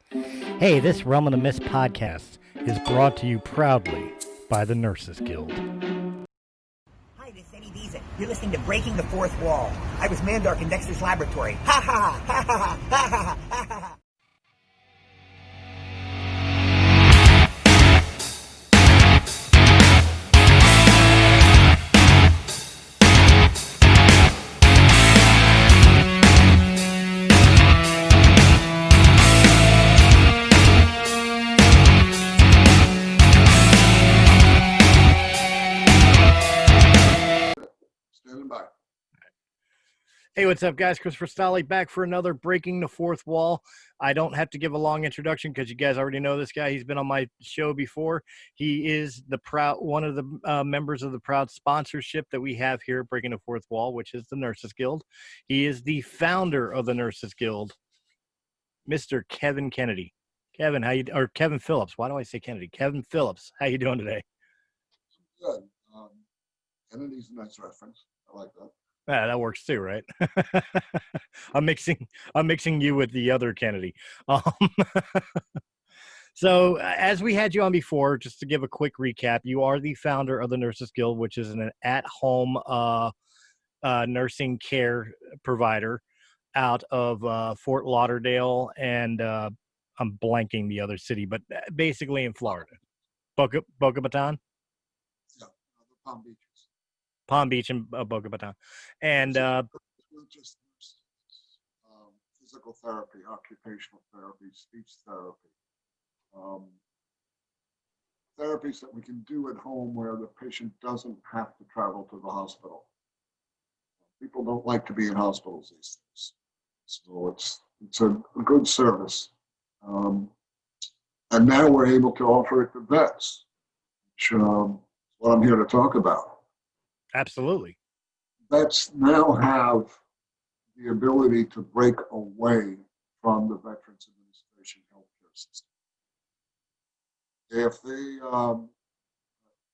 Hey, this Realm of the Mist podcast is brought to you proudly by the Nurses Guild. Hi, this is Eddie Deason. You're listening to Breaking the Fourth Wall. I was Mandark in Dexter's laboratory. Ha ha ha ha ha ha ha ha ha. Hey, what's up, guys? Christopher Stolle back for another Breaking the Fourth Wall. I don't have to give a long introduction because you guys already know this guy. He's been on my show before. He is one of the members of the proud sponsorship that we have here at Breaking the Fourth Wall, which is the Nurses Guild. He is the founder of the Nurses Guild, Mr. Kevin Kennedy. Kevin, or Kevin Phillips. Why do I say Kennedy? Kevin Phillips. How you doing today? Good. Kennedy's a nice reference. I like that. Yeah, that works too, right? I'm mixing you with the other Kennedy. So as we had you on before, just to give a quick recap, you are the founder of the Nurses Guild, which is an at-home nursing care provider out of Fort Lauderdale, and I'm blanking the other city, but basically in Florida. Boca Raton? Yeah, the Palm Beaches. Palm Beach and Boca Raton. And just physical therapy, occupational therapy, speech therapy. Therapies that we can do at home where the patient doesn't have to travel to the hospital. People don't like to be in hospitals these days. So it's a good service. And now we're able to offer it to vets, which is what I'm here to talk about. Absolutely. Vets now have the ability to break away from the Veterans Administration healthcare system. If they are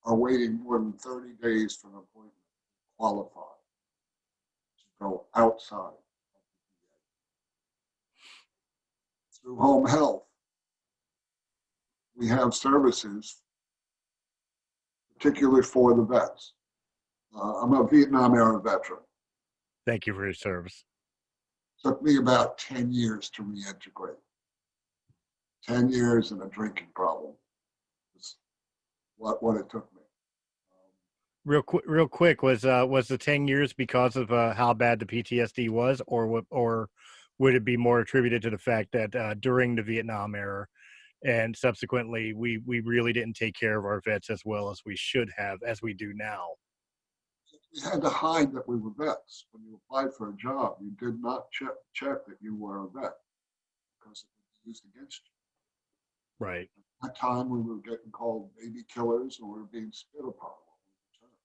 waiting more than 30 days for an appointment, qualify to go outside of the VA. Through home health, we have services, particularly for the vets. I'm a Vietnam-era veteran. Thank you for your service. Took me about 10 years to reintegrate. 10 years and a drinking problem is what it took me. Real quick, was the 10 years because of how bad the PTSD was, or would it be more attributed to the fact that during the Vietnam era and subsequently we really didn't take care of our vets as well as we should have, as we do now? We had to hide that we were vets. When you applied for a job, you did not check that you were a vet because it was used against you. Right. At that time, we were getting called baby killers, or we were being spit upon when we returned.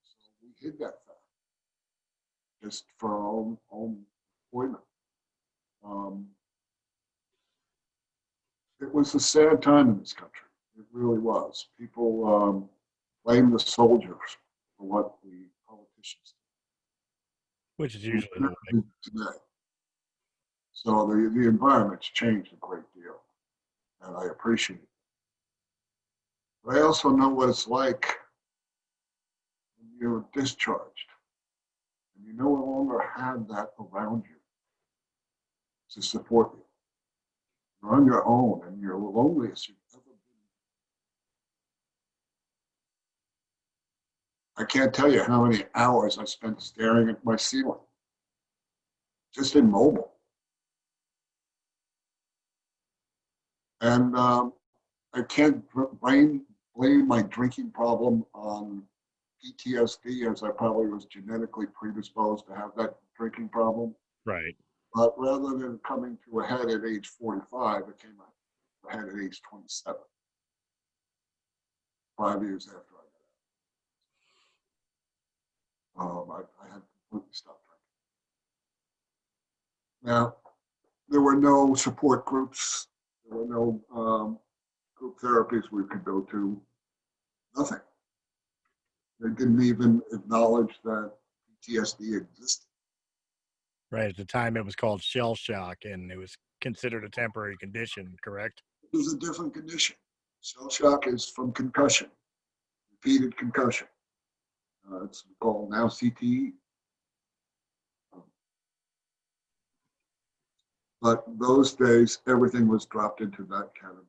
So we hid that fact just for our own employment. It was a sad time in this country. It really was. People blame the soldiers for what the politicians do. Which is usually the way. Today. So the environment's changed a great deal, and I appreciate it. But I also know what it's like when you're discharged, and you no longer have that around you to support you. You're on your own, and you're the loneliest you've ever been. I can't tell you how many hours I spent staring at my ceiling, just immobile. And I can't blame my drinking problem on PTSD, as I probably was genetically predisposed to have that drinking problem. Right. But rather than coming to a head at age 45, it came to a head at age 27, 5 years after I got out. I had completely stopped drinking. Now, there were no support groups. There were no group therapies we could go to. Nothing. They didn't even acknowledge that PTSD existed. Right. At the time, it was called shell shock, and it was considered a temporary condition, correct? It was a different condition. Shell shock is from concussion, repeated concussion. It's called now CTE. But those days, everything was dropped into that category.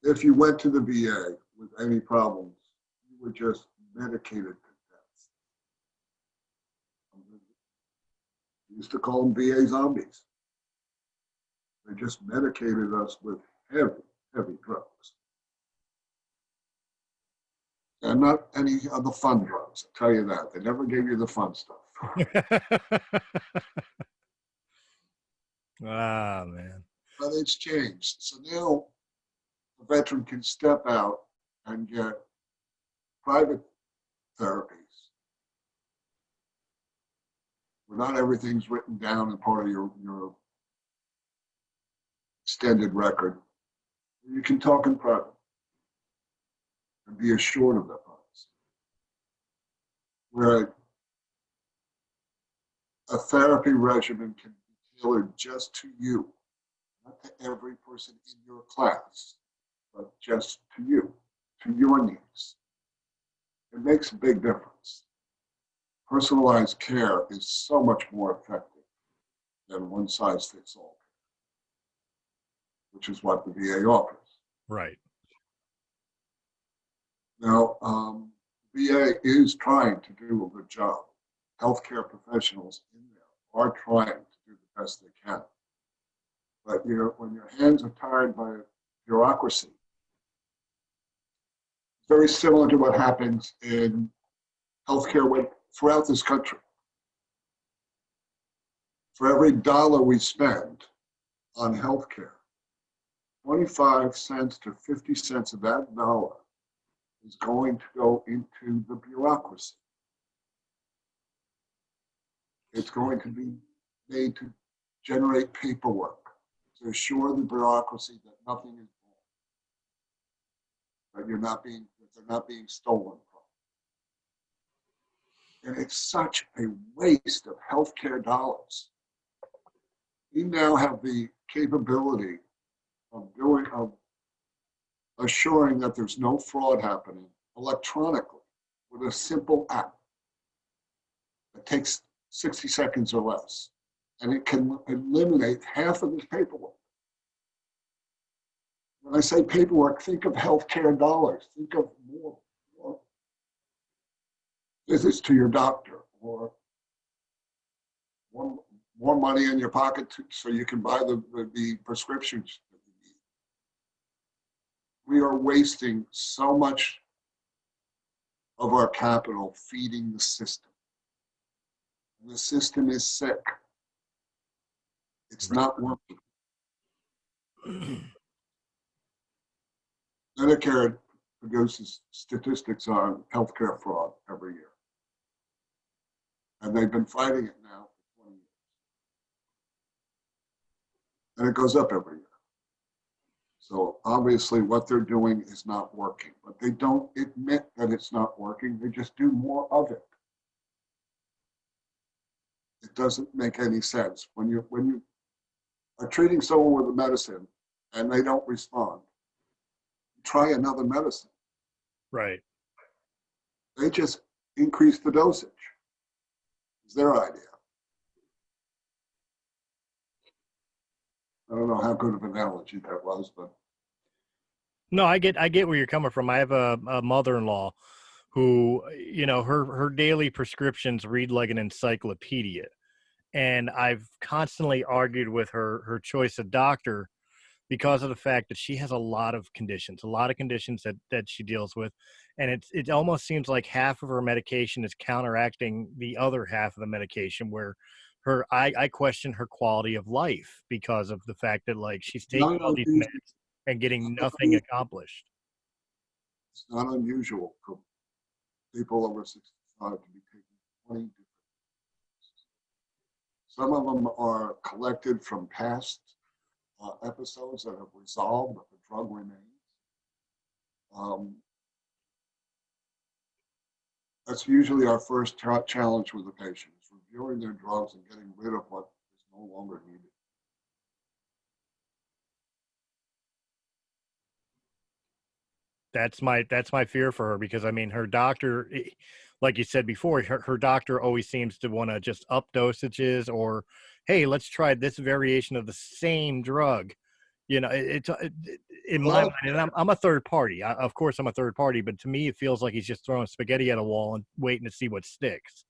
If you went to the VA with any problems, you were just medicated to death. We used to call them VA zombies. They just medicated us with heavy, heavy drugs. And not any of the fun drugs, I'll tell you that. They never gave you the fun stuff. Ah, man. But it's changed. So now a veteran can step out and get private therapies. Where not everything's written down and part of your extended record. You can talk in private and be assured of that privacy. Where a therapy regimen can be tailored just to you, not to every person in your class, but just to you, to your needs. It makes a big difference. Personalized care is so much more effective than one size fits all, which is what the VA offers. Right. Now, VA is trying to do a good job. Healthcare professionals in there are trying to do the best they can. But when your hands are tied by bureaucracy, it's very similar to what happens in healthcare throughout this country. For every dollar we spend on healthcare, 25 cents to 50 cents of that dollar is going to go into the bureaucracy. It's going to be made to generate paperwork, to assure the bureaucracy that nothing is wrong, that they're not being stolen from. And it's such a waste of healthcare dollars. We now have the capability of assuring that there's no fraud happening electronically with a simple app. It takes 60 seconds or less, and it can eliminate half of the paperwork. When I say paperwork, think of healthcare dollars. Think of more visits to your doctor, or more money in your pocket so you can buy the prescriptions that you need. We are wasting so much of our capital feeding the system. And the system is sick. It's not working. Medicare produces statistics on healthcare fraud every year. And they've been fighting it now for 20 years. And it goes up every year. So obviously what they're doing is not working, but they don't admit that it's not working. They just do more of it. It doesn't make any sense. When you are treating someone with a medicine and they don't respond, try another medicine. Right. They just increase the dosage. It's their idea. I don't know how good of an analogy that was, but No, I get where you're coming from. I have a mother-in-law who, her daily prescriptions read like an encyclopedia. And I've constantly argued with her choice of doctor because of the fact that she has a lot of conditions that she deals with. And it almost seems like half of her medication is counteracting the other half of the medication, where I question her quality of life because of the fact that, like, she's taking all these meds and getting nothing accomplished. it's not unusual for people over 65 to be taking 20 different. Some of them are collected from past episodes that have resolved, but the drug remains. That's usually our first challenge with the patient, is reviewing their drugs and getting rid of what is no longer needed. That's my fear for her, because I mean, her doctor, like you said before, her doctor always seems to want to just up dosages, or, hey, let's try this variation of the same drug. You know, in my mind, and I'm a third party. Of course, I'm a third party, but to me, it feels like he's just throwing spaghetti at a wall and waiting to see what sticks.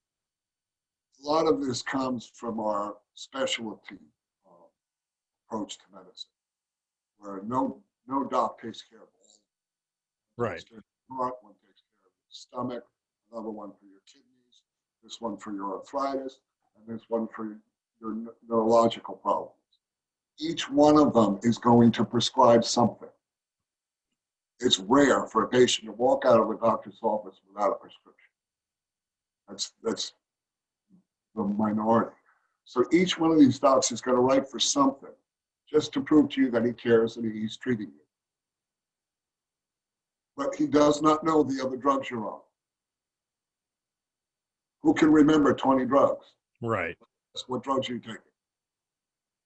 A lot of this comes from our specialty approach to medicine, where no doc takes care of all. One Right. takes care of the heart, one takes care of the stomach, another one for your kidneys, this one for your arthritis, and this one for your neurological problems. Each one of them is going to prescribe something. It's rare for a patient to walk out of a doctor's office without a prescription. That's the minority. So each one of these docs is going to write for something, just to prove to you that he cares and he's treating you. But he does not know the other drugs you're on. Who can remember 20 drugs? Right. What drugs are you taking?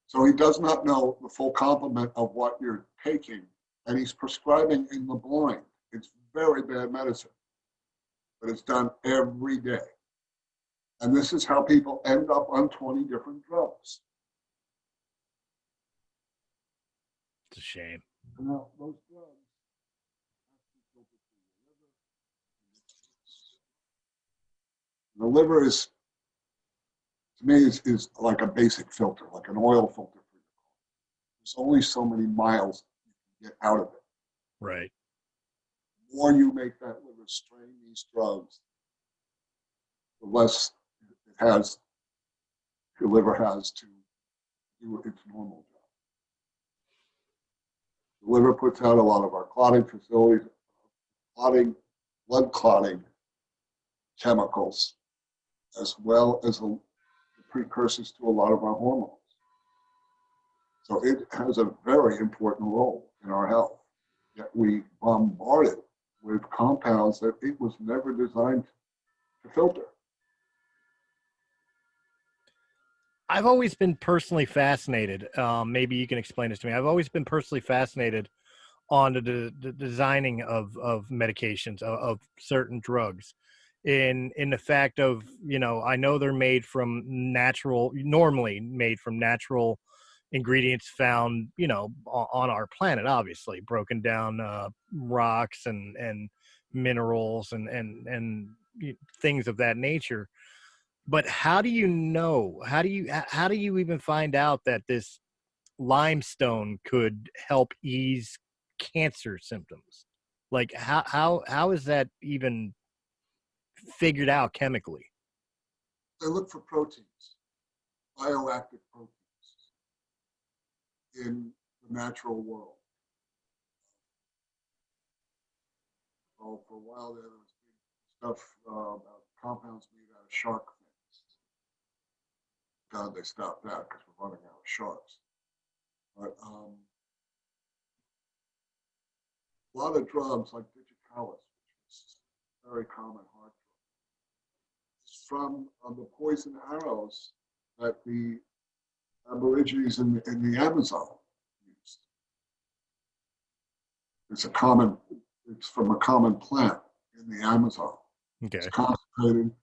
So he does not know the full complement of what you're taking, and he's prescribing in the blind. It's very bad medicine, but it's done every day. And this is how people end up on 20 different drugs. It's a shame. Now, those drugs the liver is, to me, is like a basic filter, like an oil filter for your car. There's only so many miles you can get out of it. Right. The more you make that liver strain these drugs, the less your liver has to do its normal job. The liver puts out a lot of our clotting facilities, blood clotting chemicals, as well as the precursors to a lot of our hormones. So it has a very important role in our health. Yet we bombard it with compounds that it was never designed to filter. I've always been personally fascinated. Maybe you can explain this to me. I've always been personally fascinated on the designing of medications, of certain drugs, in the fact of, you know, I know they're normally made from natural ingredients found, you know, on our planet, obviously broken down rocks and minerals and things of that nature. But how do you know? How do you even find out that this limestone could help ease cancer symptoms? Like how is that even figured out chemically? They look for proteins, bioactive proteins in the natural world. So for a while there was big stuff about compounds made out of shark fins. God, they stopped that because we're running out of sharks. But a lot of drugs like digitalis, which is a very common heart drug, is from the poison arrows that the Aborigines in the Amazon used. It's from a common plant in the Amazon. Okay. It's concentrated and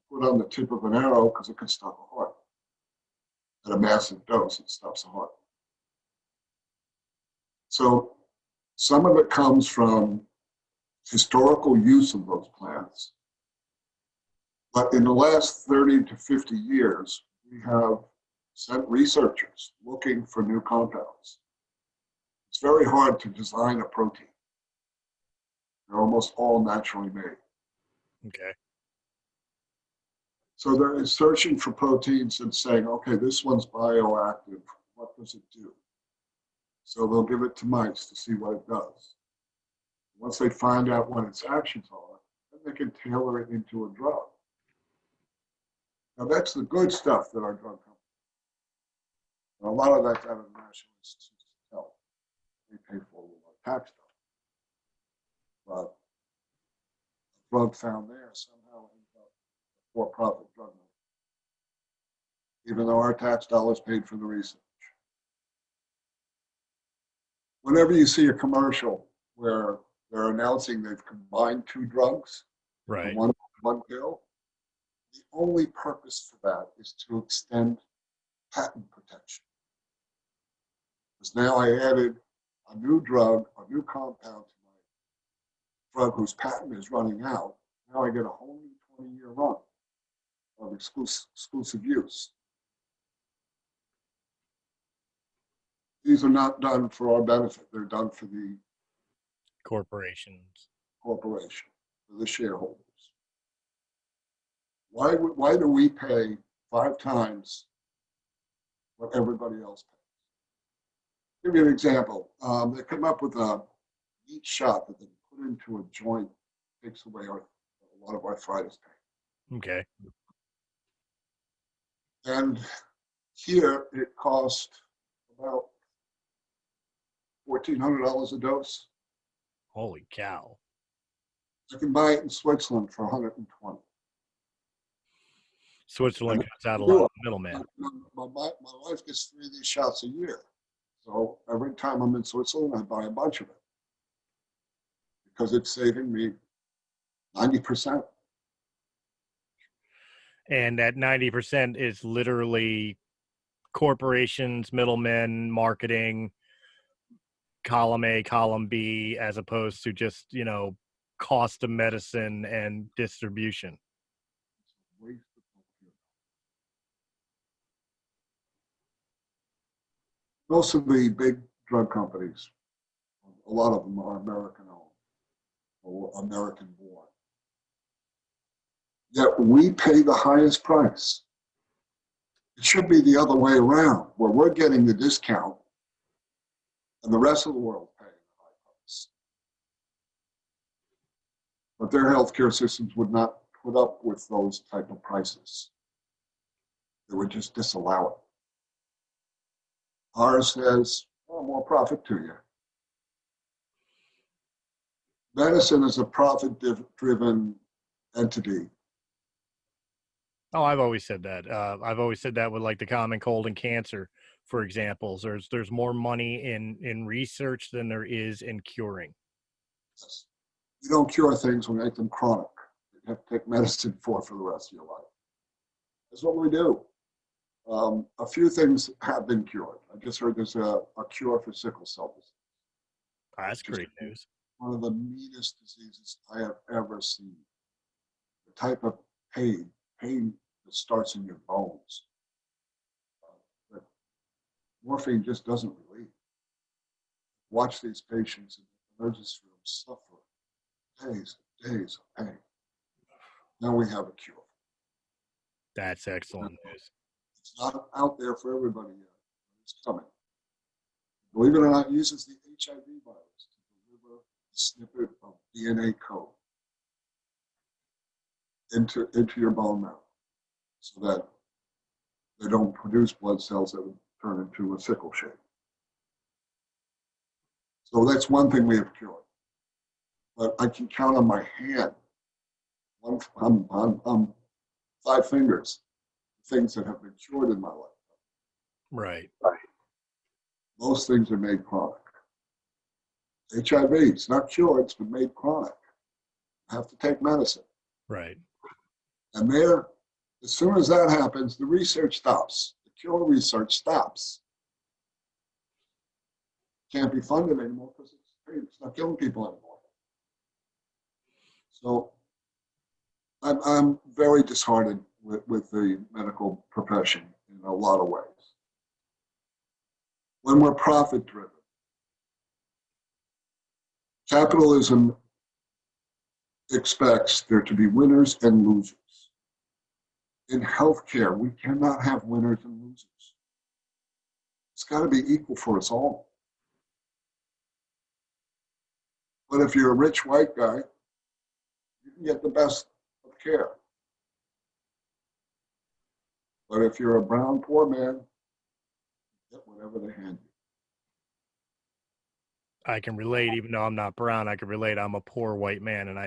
put on the tip of an arrow because it can stop a heart. At a massive dose, it stops the heart. So some of it comes from historical use of those plants. But in the last 30 to 50 years, we have sent researchers looking for new compounds. It's very hard to design a protein. They're almost all naturally made. Okay. So they're searching for proteins and saying, okay, this one's bioactive. What does it do? So they'll give it to mice to see what it does. Once they find out what its actions are, then they can tailor it into a drug. Now that's the good stuff that our drug company. A lot of that's out of the National Institutes of Health. They pay for all our tax stuff. But a drug found there somehow ends up a for-profit drug. even though our tax dollars paid for the research. Whenever you see a commercial where they're announcing they've combined two drugs, Right. one pill, the only purpose for that is to extend patent protection. Because now I added a new drug, a new compound to my drug whose patent is running out. Now I get a whole new 20-year run of exclusive use. These are not done for our benefit. They're done for the Corporations. corporation, for the shareholders. Why do we pay 5 times what everybody else pays? Give you an example. They come up with a neat shot that they put into a joint, takes away a lot of arthritis pain. Okay. And here it cost about $1,400 a dose. Holy cow. I can buy it in Switzerland for 120. Switzerland cuts out a lot of middlemen. My wife gets 3 of these shots a year. So every time I'm in Switzerland, I buy a bunch of it because it's saving me 90%. And that 90% is literally corporations, middlemen, marketing, column A, column B, as opposed to just, cost of medicine and distribution. Most of the big drug companies, a lot of them are American-owned or American-born. Yet we pay the highest price. It should be the other way around, where we're getting the discount and the rest of the world paying the high price. But their healthcare systems would not put up with those type of prices. They would just disallow it. Ours says, oh, more profit to you. Medicine is a profit-driven entity. Oh, I've always said that. I've always said that with like the common cold and cancer, for examples. There's more money in research than there is in curing. Yes. You don't cure things, we make them chronic. You have to take medicine for the rest of your life. That's what we do. A few things have been cured. I just heard there's a cure for sickle cell disease. That's great news. One of the meanest diseases I have ever seen. The type of pain that starts in your bones. That morphine just doesn't relieve. Watch these patients in the emergency room suffer days and days of pain. Now we have a cure. That's excellent news. It's not out there for everybody yet. It's coming. Believe it or not, it uses the HIV virus to deliver a snippet of DNA code into your bone marrow so that they don't produce blood cells that would turn into a sickle shape. So that's one thing we have cured. But I can count on my hand, on 5 fingers, things that have been cured in my life. Right. Most things are made chronic. HIV, it's not cured, it's been made chronic. You have to take medicine. Right. And there, as soon as that happens, the research stops. The cure research stops. Can't be funded anymore because it's not killing people anymore. So I'm very disheartened with the medical profession in a lot of ways. When we're profit driven, capitalism expects there to be winners and losers. In healthcare, we cannot have winners and losers. It's got to be equal for us all. But if you're a rich white guy, you can get the best of care. But if you're a brown poor man, you get whatever they hand you. I can relate, even though I'm not brown. I can relate. I'm a poor white man, and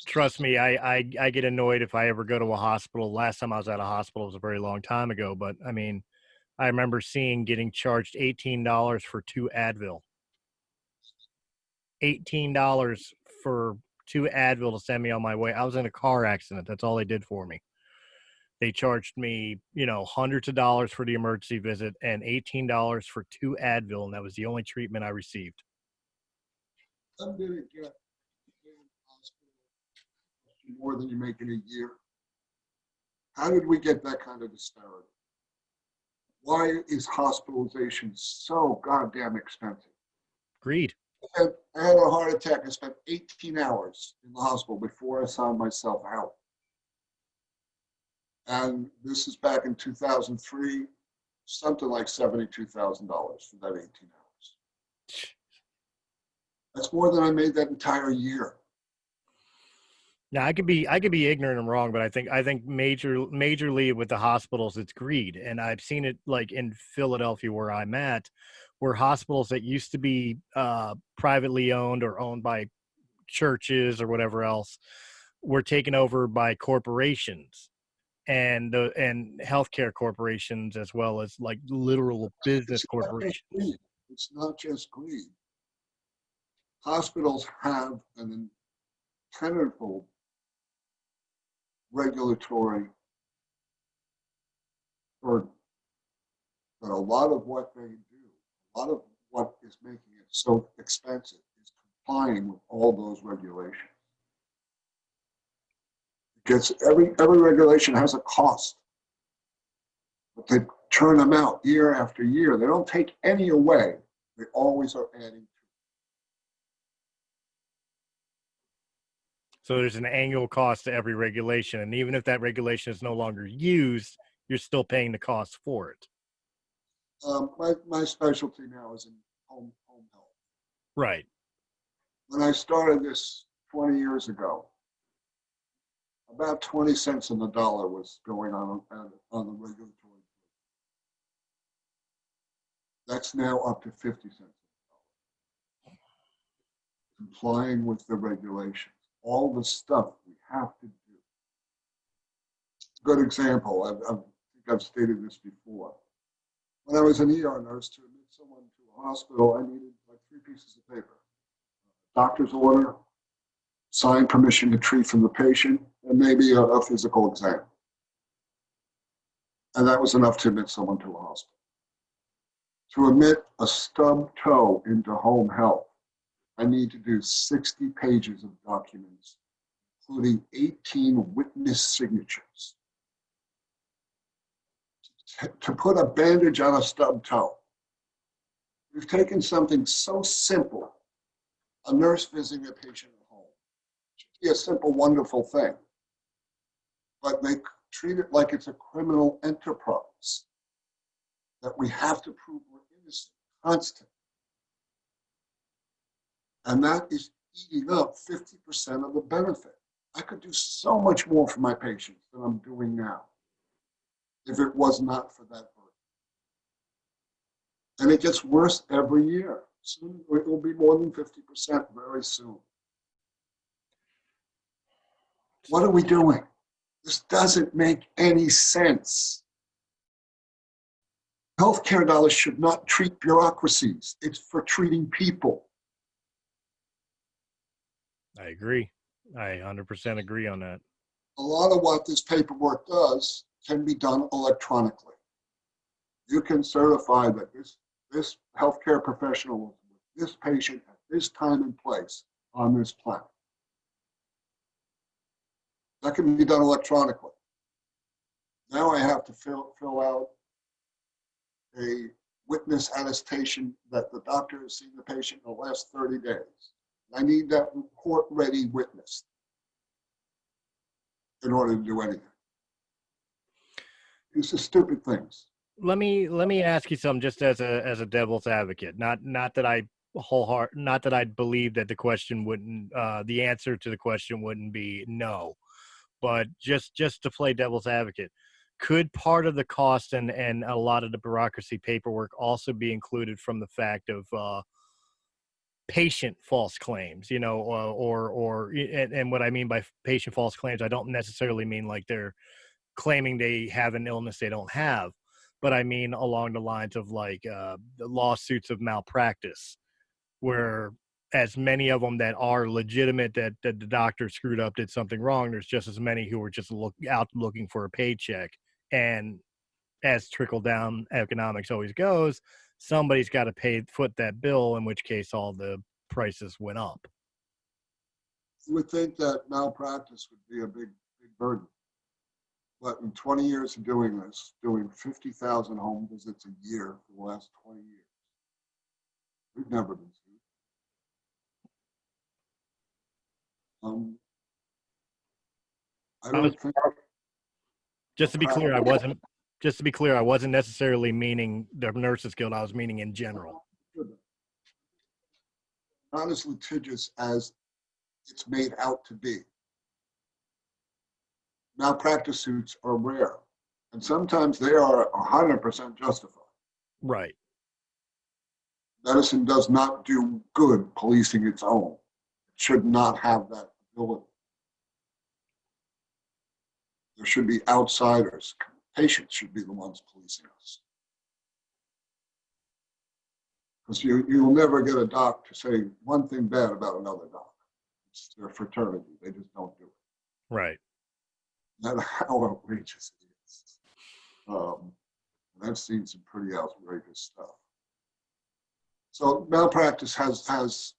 Trust me, I get annoyed if I ever go to a hospital. Last time I was at a hospital was a very long time ago, but I mean, I remember getting charged $18 for 2 Advil. $18 for 2 Advil to send me on my way. I was in a car accident. That's all they did for me. They charged me, hundreds of dollars for the emergency visit and $18 for 2 Advil, and that was the only treatment I received. I'm going to get more than you make in a year. How did we get that kind of disparity? Why is hospitalization so goddamn expensive? Greed. I had a heart attack. I spent 18 hours in the hospital before I signed myself out. And this is back in 2003, something like $72,000 for that 18 hours. That's more than I made that entire year. Now I could be ignorant and wrong, but I think majorly with the hospitals, it's greed. And I've seen it like in Philadelphia where I'm at, where hospitals that used to be privately owned or owned by churches or whatever else were taken over by corporations and healthcare corporations, as well as like literal business corporations. It's not just greed. Hospitals have an impenetrable regulatory burden. But a lot of what they do, a lot of what is making it so expensive is complying with all those regulations. Because every regulation has a cost. But they churn them out year after year. They don't take any away. They always are adding to. So there's an annual cost to every regulation. And even if that regulation is no longer used, you're still paying the cost for it. My specialty now is in home health. Right. When I started this 20 years ago, about 20 cents on the dollar was going on the regulatory. That's now up to 50 cents on the dollar. Complying with the regulations. All the stuff we have to do. Good example, I think I've stated this before. When I was an ER nurse, to admit someone to a hospital, I needed like 3 pieces of paper. Doctor's order, signed permission to treat from the patient, and maybe a physical exam. And that was enough to admit someone to a hospital. To admit a stub toe into home health, I need to do 60 pages of documents, including 18 witness signatures. To put a bandage on a stub toe. We've taken something so simple, a nurse visiting a patient at home. It should be a simple, wonderful thing. But they treat it like it's a criminal enterprise, that we have to prove we're innocent constantly. And that is eating up 50% of the benefit. I could do so much more for my patients than I'm doing now if it was not for that burden. And it gets worse every year. Soon it will be more than 50% very soon. What are we doing? This doesn't make any sense. Healthcare dollars should not treat bureaucracies. It's for treating people. I agree. I 100% agree on that. A lot of what this paperwork does can be done electronically. You can certify that this healthcare professional was with this patient at this time and place on this plan. That can be done electronically. Now I have to fill out a witness attestation that the doctor has seen the patient in the last 30 days. I need that court-ready witness in order to do anything. These are stupid things. Let me ask you something, just as a devil's advocate. Not that I not that I believe that the question wouldn't, the answer to the question wouldn't be no, but just to play devil's advocate, could part of the cost and a lot of the bureaucracy paperwork also be included from the fact of patient false claims, you know, and what I mean by patient false claims, I don't necessarily mean like they're claiming they have an illness they don't have, but I mean along the lines of like the lawsuits of malpractice, where as many of them that are legitimate that the doctor screwed up, did something wrong, there's just as many who are just out looking for a paycheck. And as trickle down economics always goes, somebody's got to foot that bill, in which case all the prices went up. You would think that malpractice would be a big burden. But in 20 years of doing this, doing 50,000 home visits a year for the last 20 years, we've never been sued. I don't think. Just to be clear, I wasn't necessarily meaning the Nurses Guild. I was meaning in general. Not as litigious as it's made out to be. Malpractice suits are rare, and sometimes they are 100% justified. Right. Medicine does not do good policing its own. It should not have that ability. There should be outsiders. Patients should be the ones policing us. Because you'll never get a doc to say one thing bad about another doc. It's their fraternity. They just don't do it. Right. No matter how outrageous it is. I've seen some pretty outrageous stuff. So malpractice has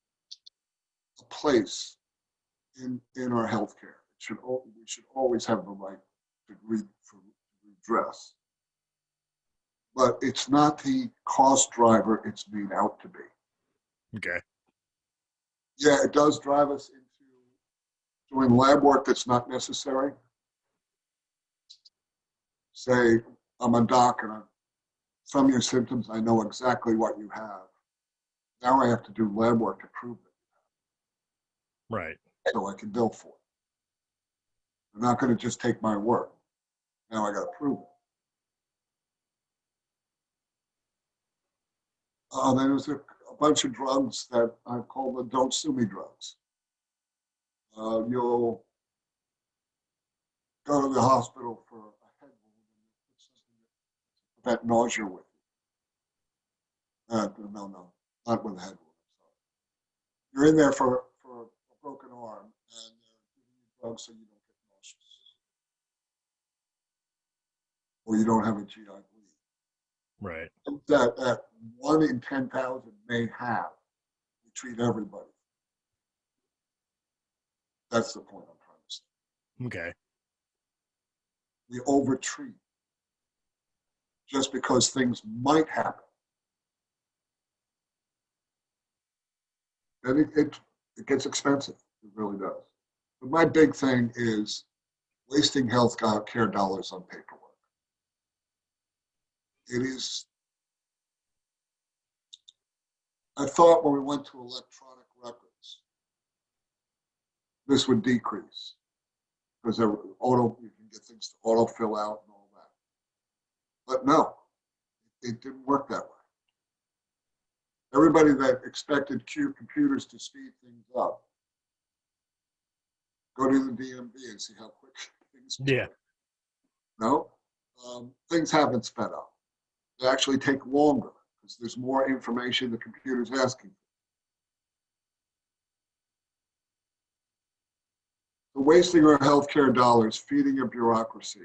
a place in our healthcare. We should always have the right to redress. But it's not the cost driver it's made out to be. Okay. Yeah, it does drive us into doing lab work that's not necessary. Say, I'm a doc and from your symptoms, I know exactly what you have. Now I have to do lab work to prove that you have. Right. So I can bill for it. I'm not going to just take my word. Now I got to prove it. There's a bunch of drugs that I call the don't sue me drugs. You'll go to the hospital for a head wound and put that nausea with you. No, not with a head wound. You're in there for a broken arm and they're giving you drugs so you don't get nauseous. Or you don't have a GI bleed. Right. That 1 in 10,000 may have. We treat everybody. That's the point I'm trying to say. Okay. We overtreat just because things might happen. And it gets expensive. It really does. But my big thing is wasting health care dollars on paperwork. It is, I thought when we went to electronic records, this would decrease because you can get things to auto fill out and all that. But no, it didn't work that way. Everybody that expected computers to speed things up, go to the DMV and see how quick things work. Yeah. No, things haven't sped up. They actually take longer because there's more information the computer's asking for. So wasting our healthcare dollars, feeding a bureaucracy.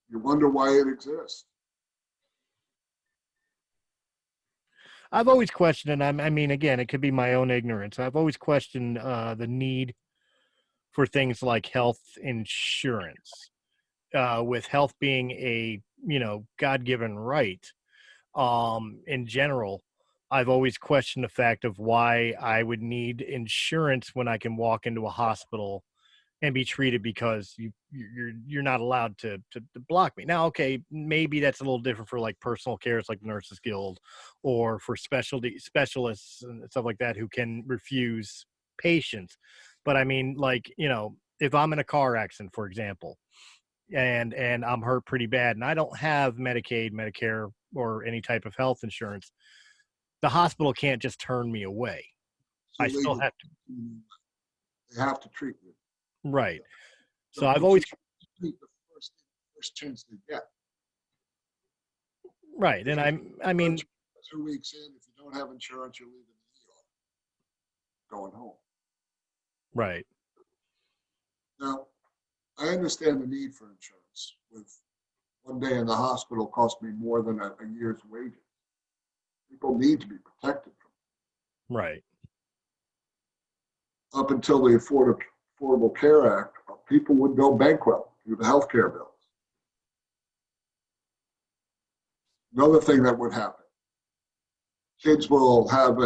You wonder why it exists. I've always questioned, and I mean, again, it could be my own ignorance. I've always questioned the need for things like health insurance, with health being a, God-given right. In general, I've always questioned the fact of why I would need insurance when I can walk into a hospital and be treated because you're not allowed to block me. Now, okay, maybe that's a little different for like personal cares like Nurses Guild, or for specialists and stuff like that who can refuse patients. But I mean, like, if I'm in a car accident, for example, and I'm hurt pretty bad and I don't have Medicaid, Medicare, or any type of health insurance, the hospital can't just turn me away. So I still have to. They have to treat you. Right. So So I've you always treat the first chance they get. right, and I mean 2 weeks in, if you don't have insurance, you're leaving the ER, going home. right. Now, I understand the need for insurance. With one day in the hospital cost me more than a year's wages. People need to be protected from Right. it. Up until the Affordable Care Act, people would go bankrupt through the health care bills. Another thing that would happen, kids will have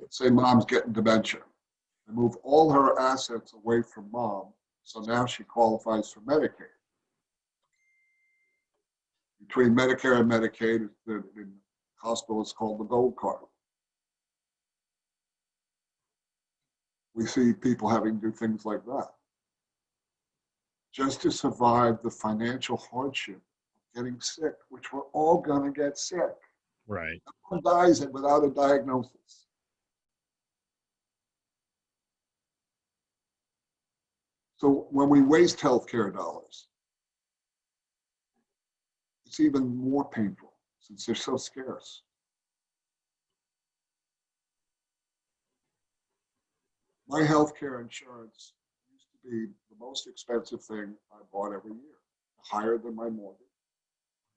say mom's getting dementia. They move all her assets away from mom, so now she qualifies for Medicaid. Between Medicare and Medicaid, the hospital is called the gold card. We see people having to do things like that just to survive the financial hardship of getting sick, which we're all going to get sick. Right. No one dies without a diagnosis. So when we waste healthcare dollars, it's even more painful since they're so scarce. My healthcare insurance used to be the most expensive thing I bought every year, higher than my mortgage,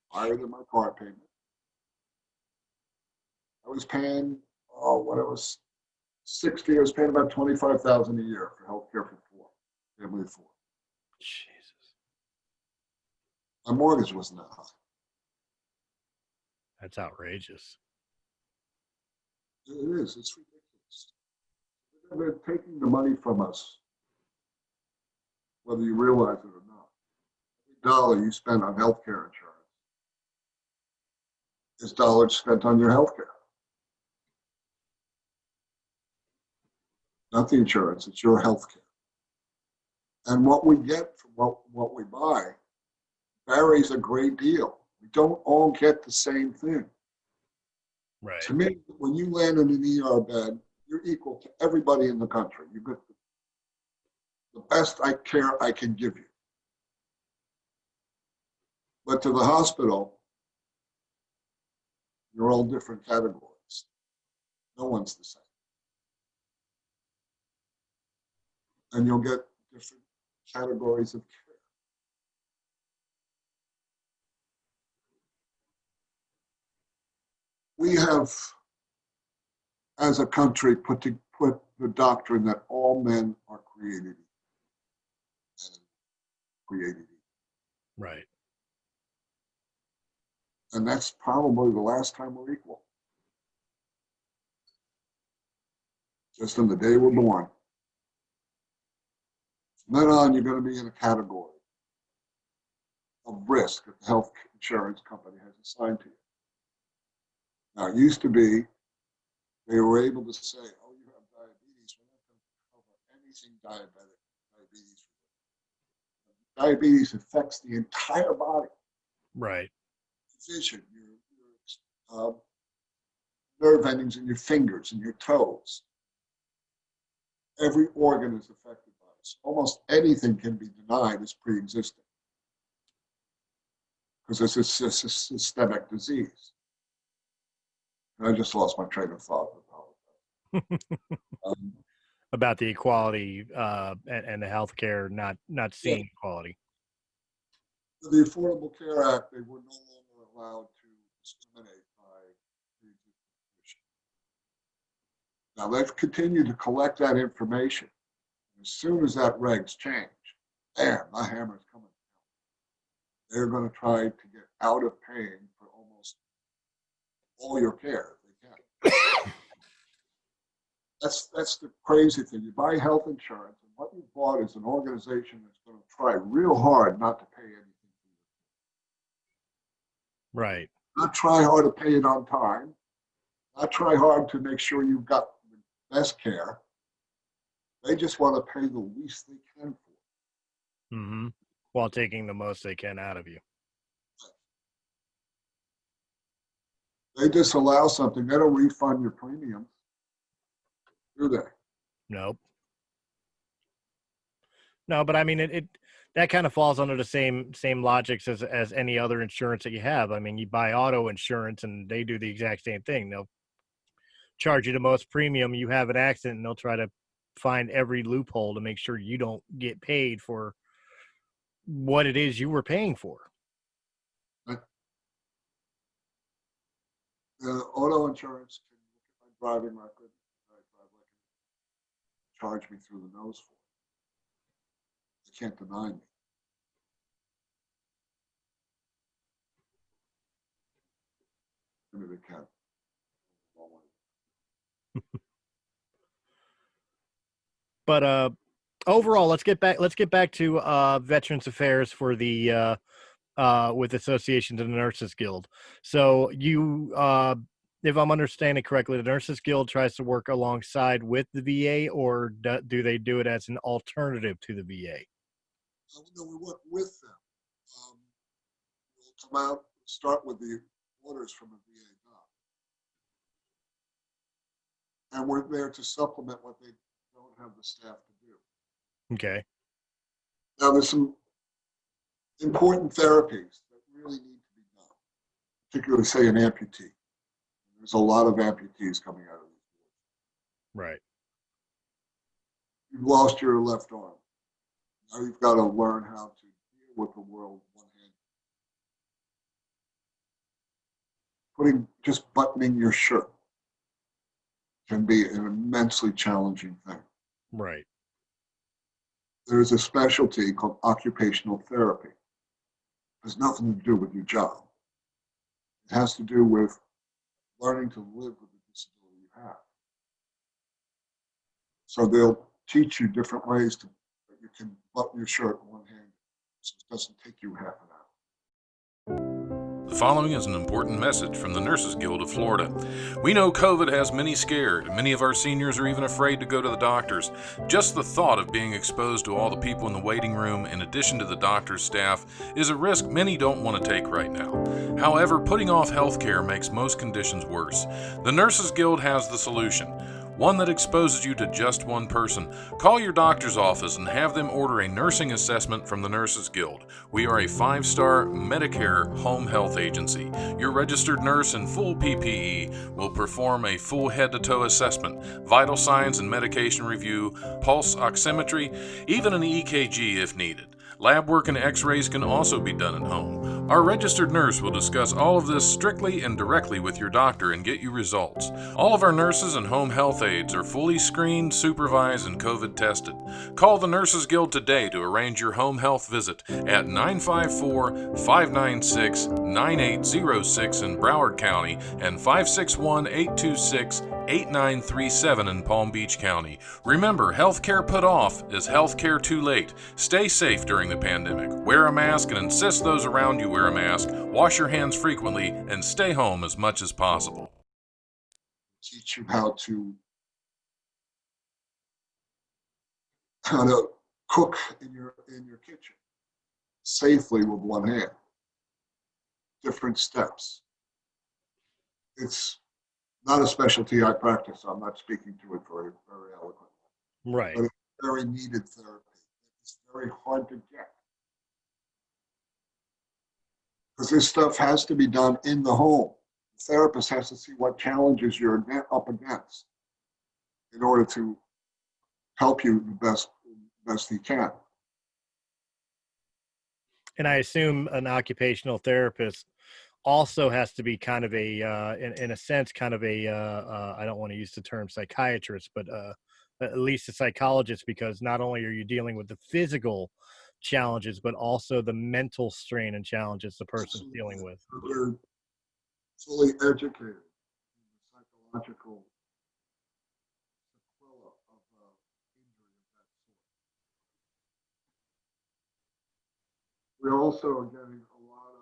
higher than my car payment. I was paying, when I was 60, I was paying about $25,000 a year for healthcare for family of four. Jesus. My mortgage wasn't that high. That's outrageous. It is. It's ridiculous. They're taking the money from us, whether you realize it or not. Every dollar you spend on healthcare insurance is dollars spent on your healthcare. Not the insurance, it's your healthcare. And what we get from what we buy varies a great deal. We don't all get the same thing. Right. To me, when you land in an ER bed, you're equal to everybody in the country. You get the best care I can give you. But to the hospital, you're all different categories. No one's the same. And you'll get different categories of care. We have, as a country, put the doctrine that all men are created equal. Right. And that's probably the last time we're equal. Just on the day we're born. From then on, you're going to be in a category of risk that the health insurance company has assigned to you. Now, it used to be they were able to say, oh, you have diabetes. We're not going to cover anything diabetes. Diabetes affects the entire body. Right. Vision, your nerve endings in your fingers and your toes. Every organ is affected by this. Almost anything can be denied as pre-existing because it's a systemic disease. And I just lost my train of thought. About the equality and the healthcare not seeing equality. With the Affordable Care Act, they were no longer allowed to discriminate by pre-existing condition. Now they've continued to collect that information. As soon as that regs change, bam, the hammer's coming down. They're going to try to get out of paying for almost all your care if they can. That's the crazy thing. You buy health insurance, and what you bought is an organization that's going to try real hard not to pay anything for you. Right. Not try hard to pay it on time. Not try hard to make sure you've got the best care. They just want to pay the least they can for. Mm-hmm. While taking the most they can out of you. They disallow something, they don't refund your premiums, do they? Nope. No, but I mean, it that kind of falls under the same logics as any other insurance that you have. I mean, you buy auto insurance and they do the exact same thing. They'll charge you the most premium. You have an accident and they'll try to find every loophole to make sure you don't get paid for what it is you were paying for. The auto insurance can look at my driving record. I drive like it, charge me through the nose for it. They can't deny me. Maybe they can. But overall, let's get back to Veterans Affairs for the with Associations of the Nurses Guild. So you, if I'm understanding correctly, the Nurses Guild tries to work alongside with the VA, or do they do it as an alternative to the VA? No, we work with them. We'll come out, start with the orders from a VA doc. And we're there to supplement what they don't have the staff to do. Okay. Now, there's some important therapies that really need to be done, particularly, say, an amputee. There's a lot of amputees coming out of these wars. Right. You've lost your left arm. Now you've got to learn how to deal with the world one hand. Just buttoning your shirt can be an immensely challenging thing. Right. There's a specialty called occupational therapy. It has nothing to do with your job. It has to do with learning to live with the disability you have. So they'll teach you different ways that you can button your shirt in one hand so it doesn't take you half an hour. The following is an important message from the Nurses Guild of Florida. We know COVID has many scared. Many of our seniors are even afraid to go to the doctors. Just the thought of being exposed to all the people in the waiting room, in addition to the doctor's staff, is a risk many don't want to take right now. However, putting off health care makes most conditions worse. The Nurses Guild has the solution. One that exposes you to just one person. Call your doctor's office and have them order a nursing assessment from the Nurses Guild. We are a 5-star Medicare home health agency. Your registered nurse in full PPE will perform a full head-to-toe assessment, vital signs and medication review, pulse oximetry, even an EKG if needed. Lab work and x-rays can also be done at home. Our registered nurse will discuss all of this strictly and directly with your doctor and get you results. All of our nurses and home health aides are fully screened, supervised, and COVID tested. Call the Nurses Guild today to arrange your home health visit at 954-596-9806 in Broward County and 561-826-8937 in Palm Beach County. Remember, healthcare put off is healthcare too late. Stay safe during the pandemic. Wear a mask and insist those around you wear a mask. Wash your hands frequently and stay home as much as possible. Teach you how to cook in your kitchen safely with one hand. Different steps. It's not a specialty I practice. So I'm not speaking to it very, very eloquently. Right. But it's very needed therapy. It's very hard to get. Because this stuff has to be done in the home. The therapist has to see what challenges you're up against in order to help you the best he can. And I assume an occupational therapist also has to be kind of a, in a sense, kind of a, I don't want to use the term psychiatrist, but at least a psychologist, because not only are you dealing with the physical challenges, but also the mental strain and challenges the person's dealing with. They're fully educated in the psychological sequela of injury of that sort. We also are getting a lot of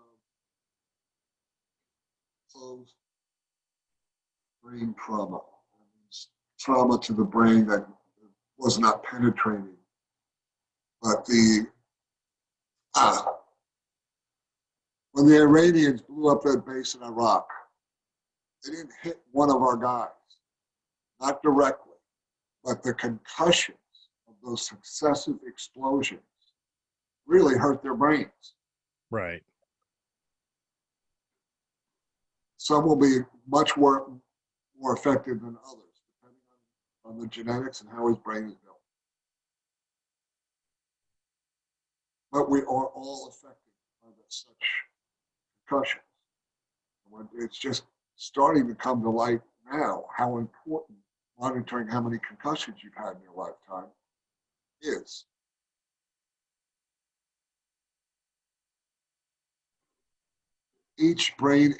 closed brain trauma. That means trauma to the brain that was not penetrating. But when the Iranians blew up that base in Iraq, They didn't hit one of our guys, not directly, but the concussions of those successive explosions really hurt their brains. Right. Some will be much more effective than others, depending on the genetics and how his brain is built. But we are all affected by such concussions. It's just starting to come to light now how important monitoring how many concussions you've had in your lifetime is. Each brain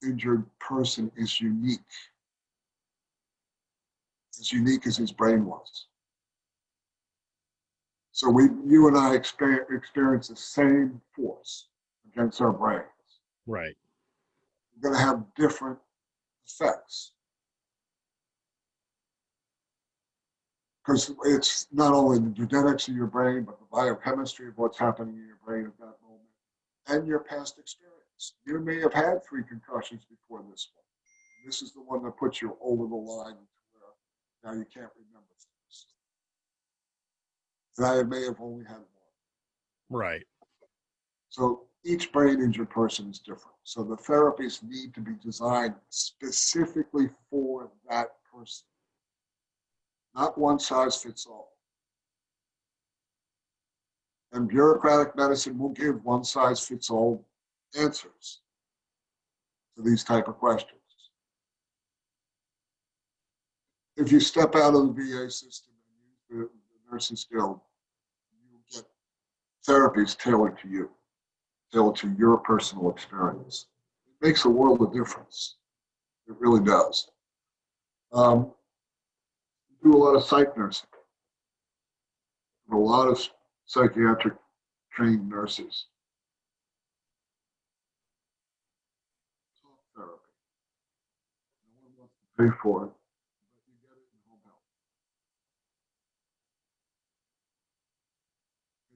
injured person is unique as his brain was. So you and I experience the same force against our brains. Right. We're going to have different effects. Because it's not only the genetics of your brain, but the biochemistry of what's happening in your brain at that moment and your past experience. You may have had 3 concussions before this one. This is the one that puts you over the line to where now you can't remember things. And I may have only had 1. Right. So each brain injured person is different. So the therapies need to be designed specifically for that person. Not one size fits all. And bureaucratic medicine will give one size fits all answers to these type of questions. If you step out of the VA system and use the Nurses Guild, you get therapies tailored to you, tailored to your personal experience. It makes a world of difference. It really does. Do a lot of psych nursing. A lot of psychiatric trained nurses. Talk therapy. No one wants to pay for it, but you get it in home health.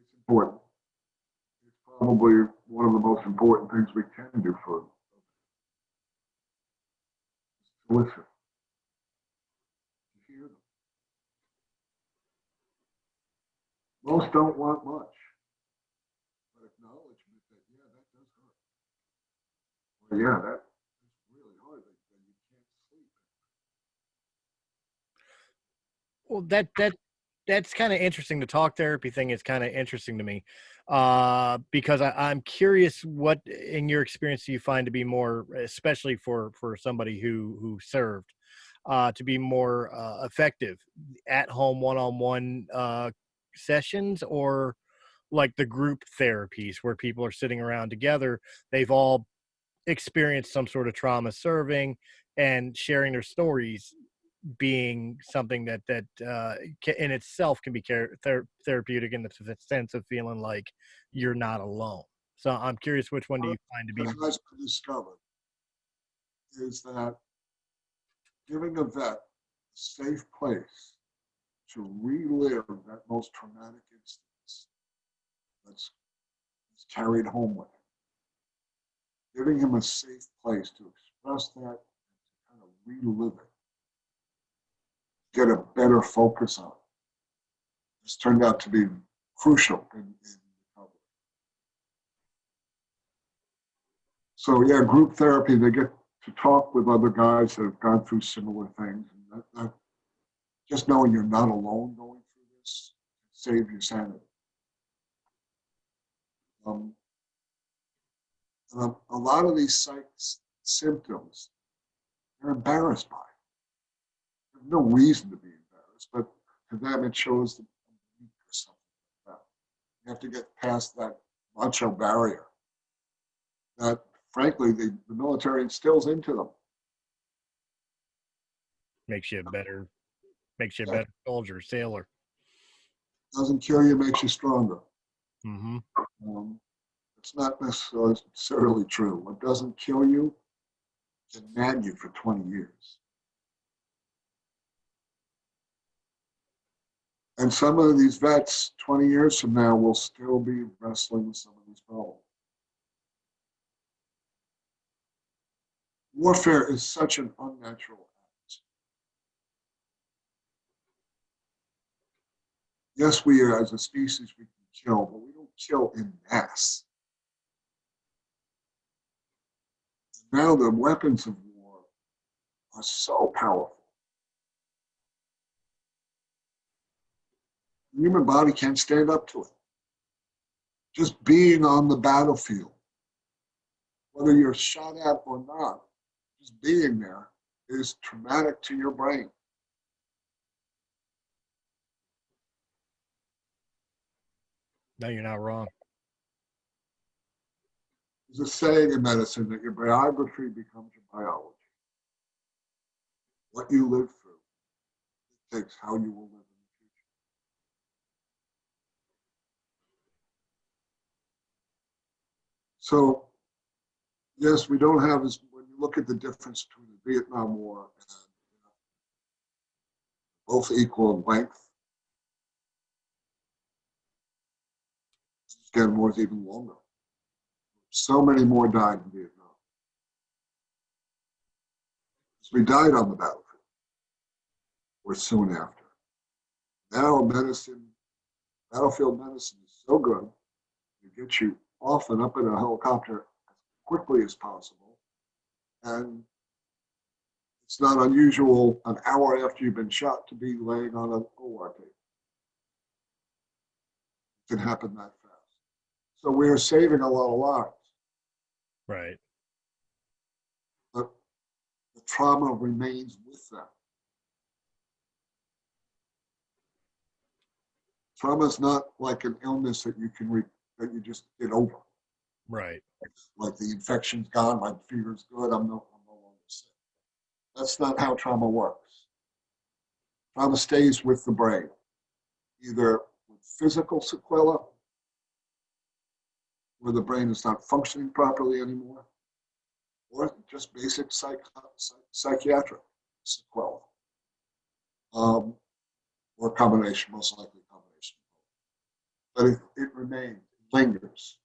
It's important. It's probably one of the most important things we can do for them. To listen. To hear them. Most don't want much, but acknowledgement that, yeah, that does hurt. Or, yeah, that's really hard, that you can't sleep. Well, that's kind of interesting. The talk therapy thing is kind of interesting to me, because I'm curious, what in your experience do you find to be more, especially for somebody who served, to be more effective, at home one-on-one sessions, or like the group therapies where people are sitting around together, they've all experienced some sort of trauma serving, and sharing their stories being something that in itself can be therapeutic, in the sense of feeling like you're not alone. So I'm curious, which one do you find to be What has been discovered is that giving a vet a safe place to relive that most traumatic instance that's carried home with him, giving him a safe place to express that and to kind of relive it, get a better focus on it, it's turned out to be crucial in recovery. So yeah, group therapy, they get to talk with other guys that have gone through similar things. And that just knowing you're not alone going through this saves your sanity. A lot of these symptoms, they're embarrassed by. There's no reason to be embarrassed, but to them it shows them weak or something like that. You have to get past that macho barrier that, frankly, the military instills into them. makes you a better soldier, sailor. Doesn't kill you, makes you stronger. Mm-hmm. It's not necessarily true. What doesn't kill you can nag you for 20 years. And some of these vets, 20 years from now, will still be wrestling with some of these problems. Warfare is such an unnatural act. Yes, we as a species, we can kill, but we don't kill in mass. Now the weapons of war are so powerful. The human body can't stand up to it. Just being on the battlefield, whether you're shot at or not, just being there is traumatic to your brain. No, you're not wrong. There's a saying in medicine that your biography becomes your biology. What you live through dictates how you will live in the future. So, yes, we don't have as, when you look at the difference between the Vietnam War and both equal in length, the Afghan War is even longer. So many more died in Vietnam. We died on the battlefield, or soon after. Now medicine, battlefield medicine is so good, it gets you off and up in a helicopter as quickly as possible. And it's not unusual an hour after you've been shot to be laying on an OR table. It can happen that fast. So we are saving a lot of lives. Right. But the trauma remains with them. Trauma is not like an illness that you can that you just get over. Right. Like the infection's gone, my fever's good, I'm no longer sick. That's not how trauma works. Trauma stays with the brain, either with physical sequelae, where the brain is not functioning properly anymore, or just basic psychiatric sequelae, or a combination, most likely a combination. But it remains, it lingers.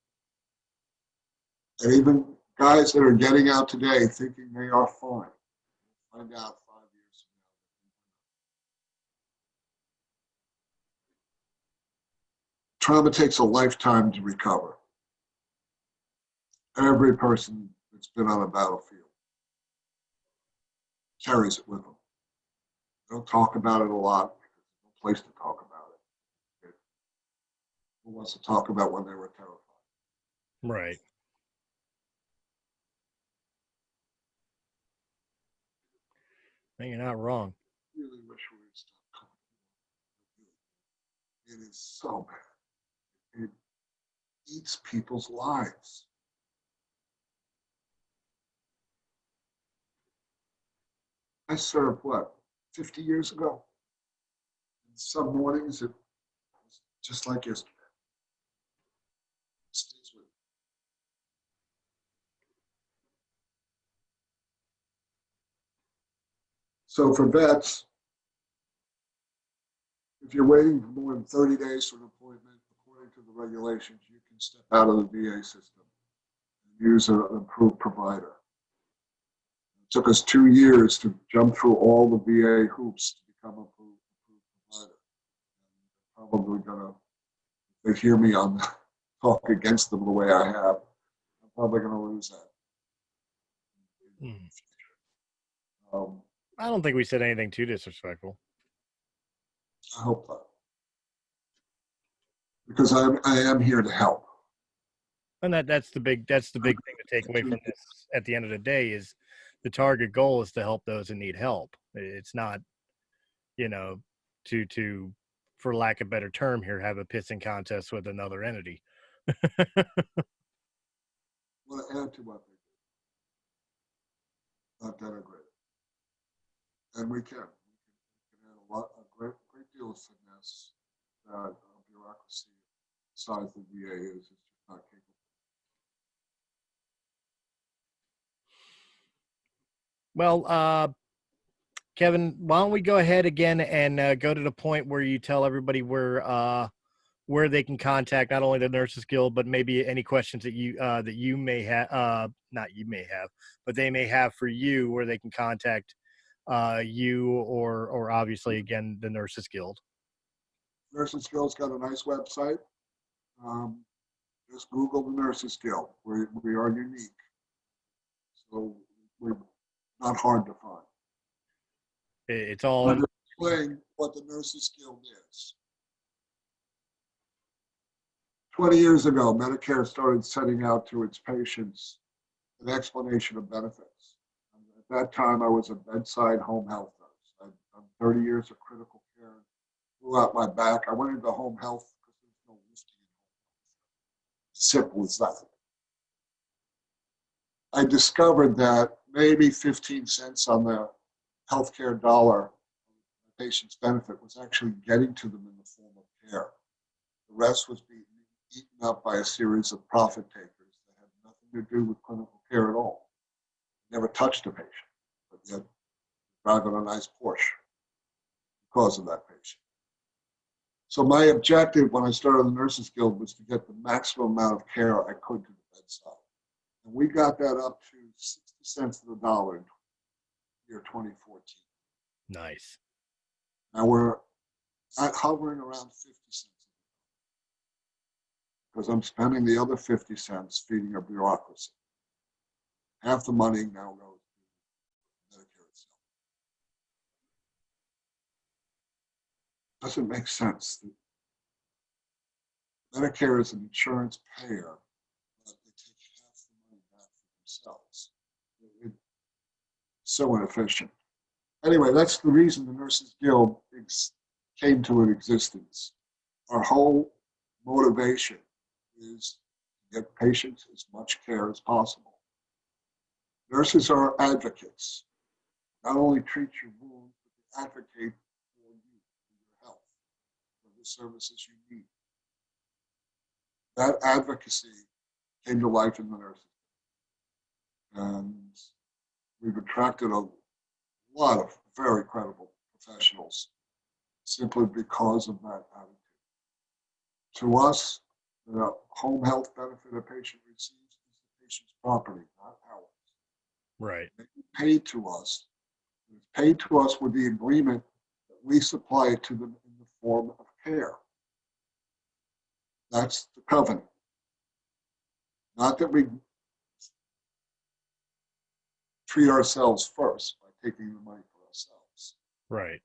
And even guys that are getting out today thinking they are fine, find out 5 years from now. Trauma takes a lifetime to recover. Every person that's been on a battlefield carries it with them. They don't talk about it a lot because there's no place to talk about it. Who wants to talk about when they were terrified? Right. No, you're not wrong. I really wish we would stop talking about it. It is so bad. It eats people's lives. I served, 50 years ago? And some mornings it was just like yesterday. It stays with me. So for vets, if you're waiting for more than 30 days for an appointment, according to the regulations, you can step out of the VA system and use an approved provider. It took us 2 years to jump through all the VA hoops to become an approved provider. And probably gonna, if they hear me on talk against them the way I have, I'm probably gonna lose that. I don't think we said anything too disrespectful. I hope not. Because I am here to help. And that's the big thing to take away from this at the end of the day is the target goal is to help those who need help. It's not, to for lack of a better term here, have a pissing contest with another entity. I want to add to what they do. Not denigrate. And we can add a great deal of finesse that a bureaucracy the size the VA is just not capable. Well, Kevin, why don't we go ahead again and go to the point where you tell everybody where where they can contact not only the Nurses Guild, but maybe any questions that you may have, not you may have, but they may have for you, where they can contact you or obviously again the Nurses Guild. Nurses Guild's got a nice website. Just Google the Nurses Guild. We are unique, so we're not hard to find. It's all. I'm explaining what the Nurses Guild is. 20 years ago, Medicare started sending out to its patients an explanation of benefits. And at that time, I was a bedside home health nurse. I'd done 30 years of critical care, blew out my back. I went into home health because there's no lifting in home health. Simple as that. I discovered that maybe 15 cents on the healthcare dollar, the patient's benefit, was actually getting to them in the form of care. The rest was being eaten up by a series of profit takers that had nothing to do with clinical care at all. Never touched a patient, but yet driving a nice Porsche because of that patient. So my objective when I started the Nurses Guild was to get the maximum amount of care I could to the bedside. And we got that up to 60 cents to the dollar in the year 2014. Nice. Now we're hovering around 50 cents. Because I'm spending the other 50 cents feeding a bureaucracy. Half the money now goes to Medicare itself. Doesn't make sense. Medicare is an insurance payer, but they take half the money back for themselves. It's so inefficient. Anyway, that's the reason the Nurses Guild came to an existence. Our whole motivation is to get patients as much care as possible. Nurses are advocates. Not only treat your wound, but they advocate for you, for your health, for the services you need. That advocacy came to life in the nurses. And we've attracted a lot of very credible professionals simply because of that attitude. To us, the home health benefit a patient receives is the patient's property, not ours. Right. It's paid to us. It's paid to us with the agreement that we supply it to them in the form of care. That's the covenant. Not that we treat ourselves first by taking the money for ourselves. Right.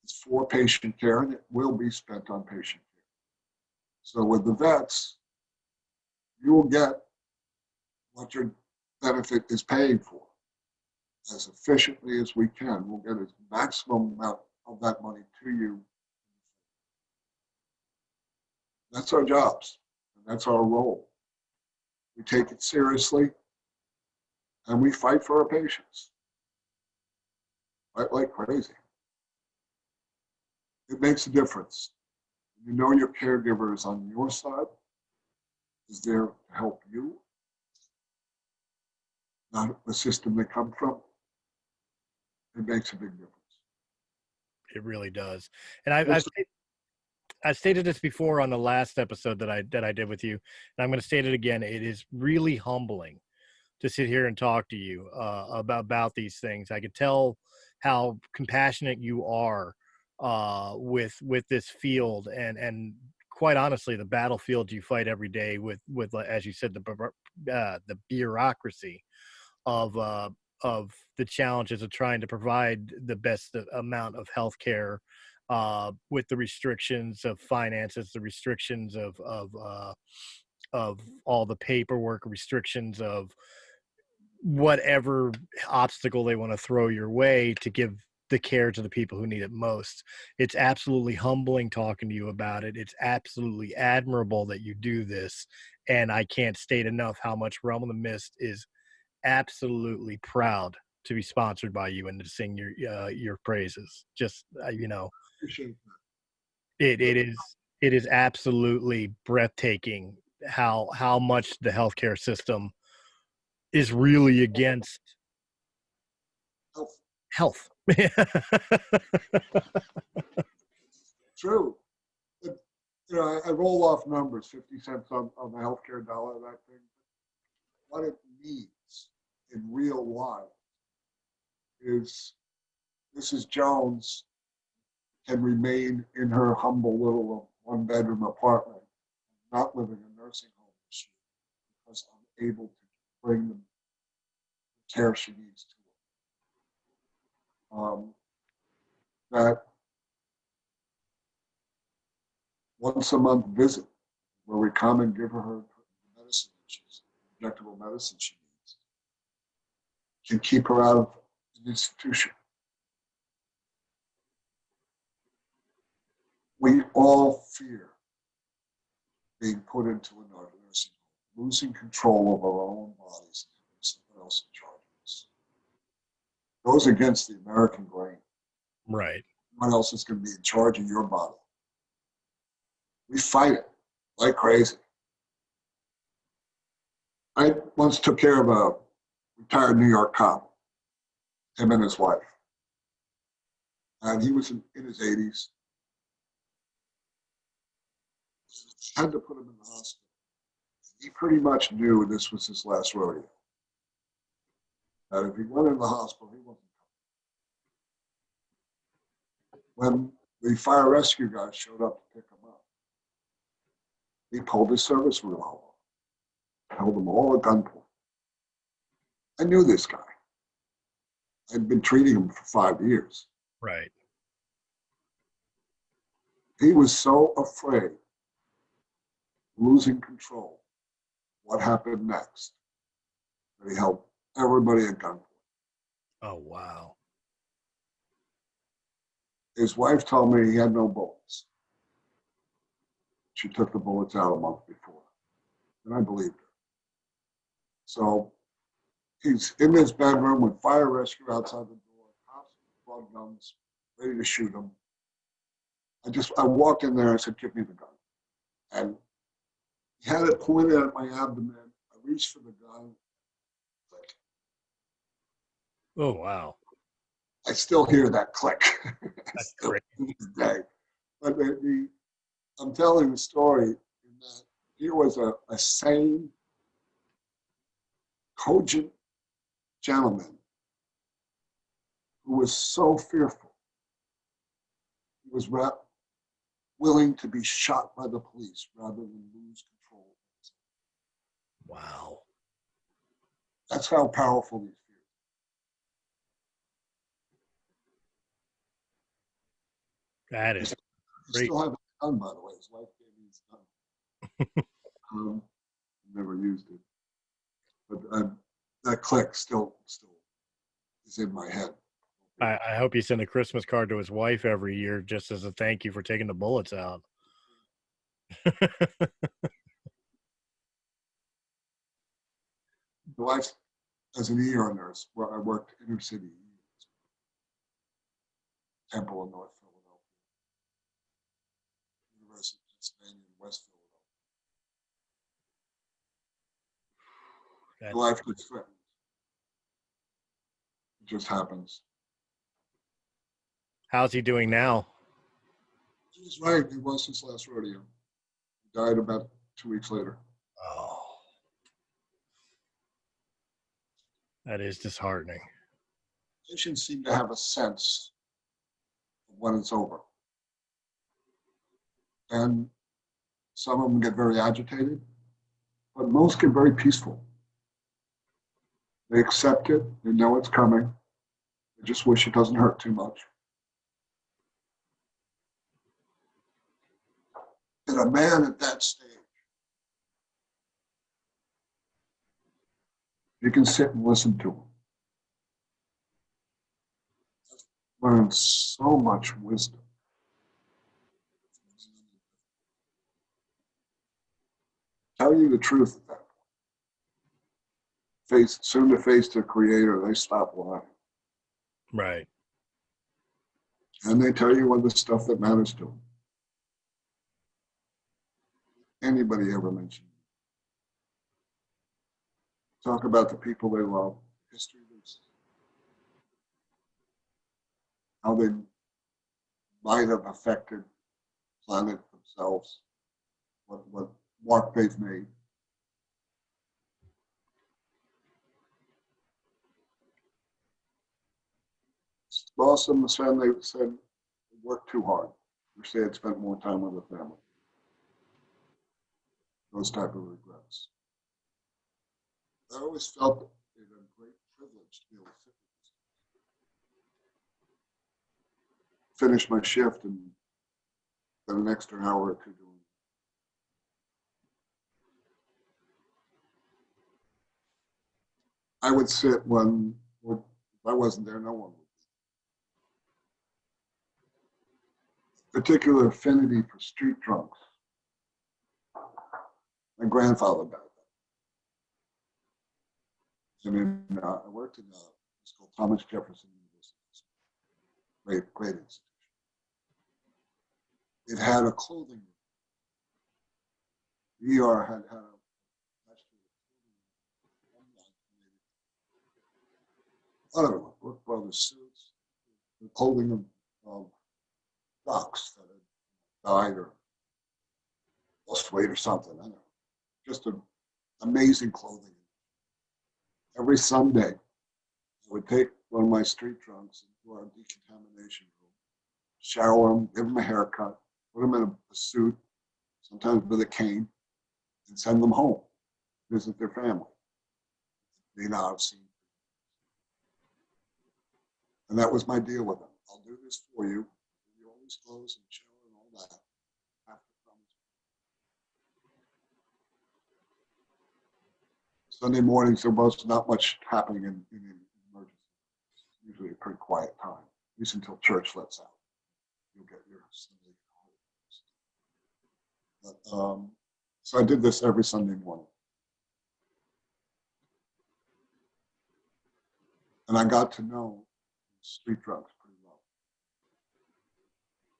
It's for patient care, and it will be spent on patient care. So with the vets, you will get what your benefit is paid for as efficiently as we can. We'll get a maximum amount of that money to you. That's our jobs, and that's our role. We take it seriously, and we fight for our patients. Fight like crazy. It makes a difference. You know your caregiver is on your side, is there to help you, not the system they come from. It makes a big difference. It really does. And I stated this before on the last episode that I did with you, and I'm going to state it again. It is really humbling to sit here and talk to you about these things. I could tell how compassionate you are with this field, and quite honestly, the battlefield you fight every day with as you said, the bureaucracy of the challenges of trying to provide the best amount of healthcare with the restrictions of finances, the restrictions of all the paperwork, restrictions of whatever obstacle they want to throw your way to give the care to the people who need it most. It's absolutely humbling talking to you about it. It's absolutely admirable that you do this. And I can't state enough how much Realm of the Mist is absolutely proud to be sponsored by you and to sing your praises. Just, Appreciate it is absolutely breathtaking how much the healthcare system is really against health. True. But I roll off numbers, 50 cents on the healthcare dollar, that thing. What it means in real life is Mrs. Jones can remain in her humble little one-bedroom apartment, not living in a nursing home this year, because I'm able to bring them the care she needs to her. That once a month visit where we come and give her the medicine that she's, injectable medicine she needs, can keep her out of an institution. We all fear being put into another nursing home, losing control of our own bodies and having someone else in charge of us. Goes against the American grain. Right. Someone else is going to be in charge of your body. We fight it like crazy. I once took care of a retired New York cop, him and his wife. And he was in his 80s. Had to put him in the hospital. He pretty much knew this was his last rodeo. That if he went in the hospital, he wasn't coming. When the fire rescue guys showed up to pick him up, he pulled his service revolver, held them all at gunpoint. I knew this guy. I'd been treating him for 5 years. Right. He was so afraid, losing control, what happened next, that he held everybody at gunpoint. Oh, wow. His wife told me he had no bullets. She took the bullets out a month before, and I believed her. So he's in his bedroom with fire rescue outside the door, cops with blood guns, ready to shoot him. I walked in there, I said, give me the gun. And he had it pointed at my abdomen. I reached for the gun. Click. Oh, wow. I still hear that click. That's great. To this day. But I'm telling the story in that here was a sane, cogent gentleman who was so fearful. He was willing to be shot by the police rather than lose control. Wow. That's how powerful these fears are. That is He great. still have a gun, by the way. His wife gave me his gun. Never used it. But that click still is in my head. I hope you send a Christmas card to his wife every year just as a thank you for taking the bullets out. The wife, as an ER nurse, where I worked inner city, Temple in North Philadelphia, University of Pennsylvania in West Philadelphia. The life gets threatened. It just happens. How's he doing now? He's right. It was his last rodeo. He died about 2 weeks later. Oh, that is disheartening. Patients seem to have a sense of when it's over. And some of them get very agitated, but most get very peaceful. They accept it. They know it's coming. They just wish it doesn't hurt too much. And a man at that stage, you can sit and listen to him. Learn so much wisdom. Tell you the truth at that point. Soon to face their creator, they stop lying. Right. And they tell you what the stuff that matters to them. Anybody ever mention it? Talk about the people they love, history they see, how they might have affected the planet themselves. what mark they've made. Most of them said they worked too hard. Wish they had spent more time with the family. Those type of regrets. I always felt it a great privilege to be able to sit with this. Finish my shift and spend an extra hour or two doing it. I would sit when if I wasn't there, no one would. Particular affinity for street drunks. My grandfather died. I mean, I worked in it's called Thomas Jefferson University. Great institution. It had a clothing room. The ER had a whatever, Brooke Brothers suits, the clothing of docs that had died or lost weight or something. I don't know. Just an amazing clothing. Every Sunday, I would take one of my street drunks into our decontamination room, shower them, give them a haircut, put them in a suit, sometimes with a cane, and send them home, visit their family. They now have seen. And that was my deal with them. I'll do this for you. You all these clothes and shower and all that. Sunday mornings, there was not much happening in emergency. It's usually a pretty quiet time, at least until church lets out. You'll get your Sunday home. But, so I did this every Sunday morning. And I got to know street drunks pretty well.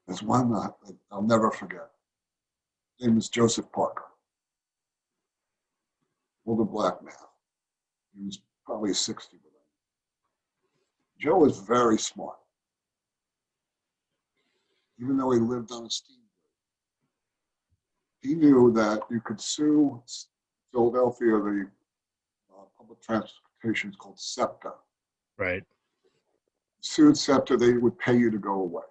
There's one that I'll never forget. His name is Joseph Parker. Older black man. He was probably 60 by then. Joe was very smart. Even though he lived on a steamboat, he knew that you could sue Philadelphia, the public transportation is called SEPTA. Right. Sued SEPTA, they would pay you to go away.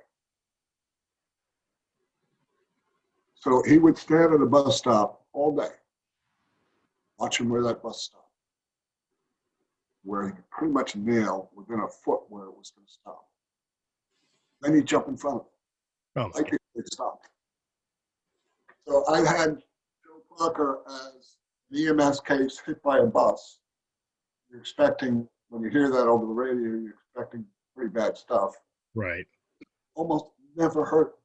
So he would stand at a bus stop all day, watching where that bus stopped, where he could pretty much nail within a foot where it was going to stop. Then he'd jump in front of it. Oh, Like it stopped. So I had Joe Parker as an EMS case hit by a bus. You're expecting, when you hear that over the radio, you're expecting pretty bad stuff. right. Almost never hurt.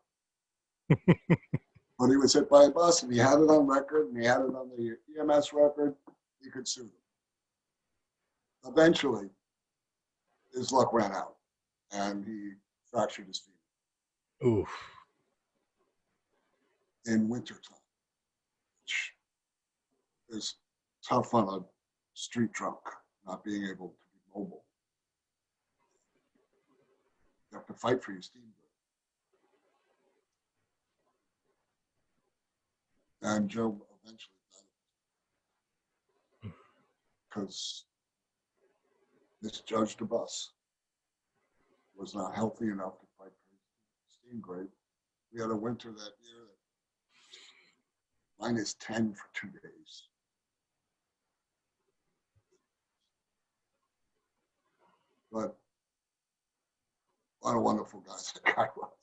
When he was hit by a bus and he had it on record and he had it on the EMS record, he could sue them. Eventually, his luck ran out and he fractured his feet. Oof. In wintertime, which is tough on a street drunk, not being able to be mobile. You have to fight for your steamboat. And Joe eventually died because misjudged a bus. Was not healthy enough to fight for his steam grate. We had a winter that year that -10 for 2 days. But what a wonderful guy that guy was.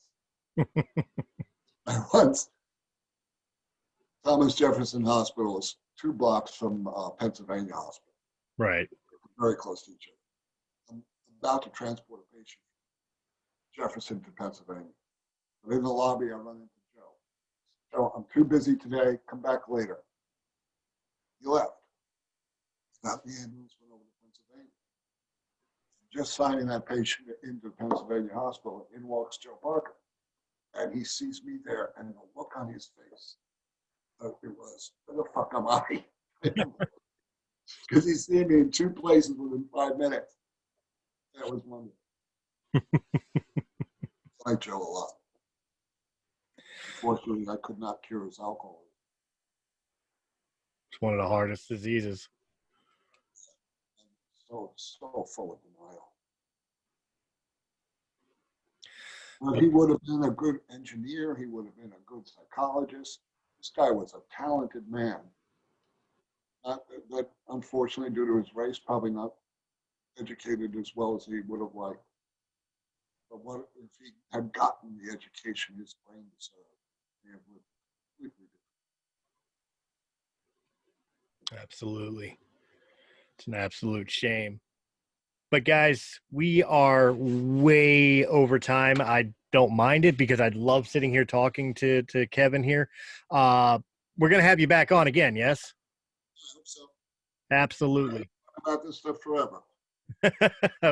I once, Thomas Jefferson Hospital is 2 blocks from Pennsylvania Hospital. Right. Very close to each other. I'm about to transport a patient from Jefferson to Pennsylvania. But in the lobby, I run into Joe. Joe, I'm too busy today. Come back later. He left. Got the ambulance, went over to Pennsylvania. Just signing that patient into Pennsylvania Hospital, in walks Joe Parker. And he sees me there, and the look on his face, it was, where the fuck am I? Because he's seen me in 2 places within 5 minutes. That was wonderful. I like Joe a lot. Unfortunately, I could not cure his alcoholism. It's one of the hardest diseases. So full of denial. But he would have been a good engineer. He would have been a good psychologist. This guy was a talented man. That unfortunately, due to his race, probably not educated as well as he would have liked. But what if he had gotten the education his brain deserved? He would have completely different. Absolutely. It's an absolute shame. But guys, we are way over time. I don't mind it because I love sitting here talking to Kevin here. We're going to have you back on again, yes? I hope so. Absolutely. About this stuff forever.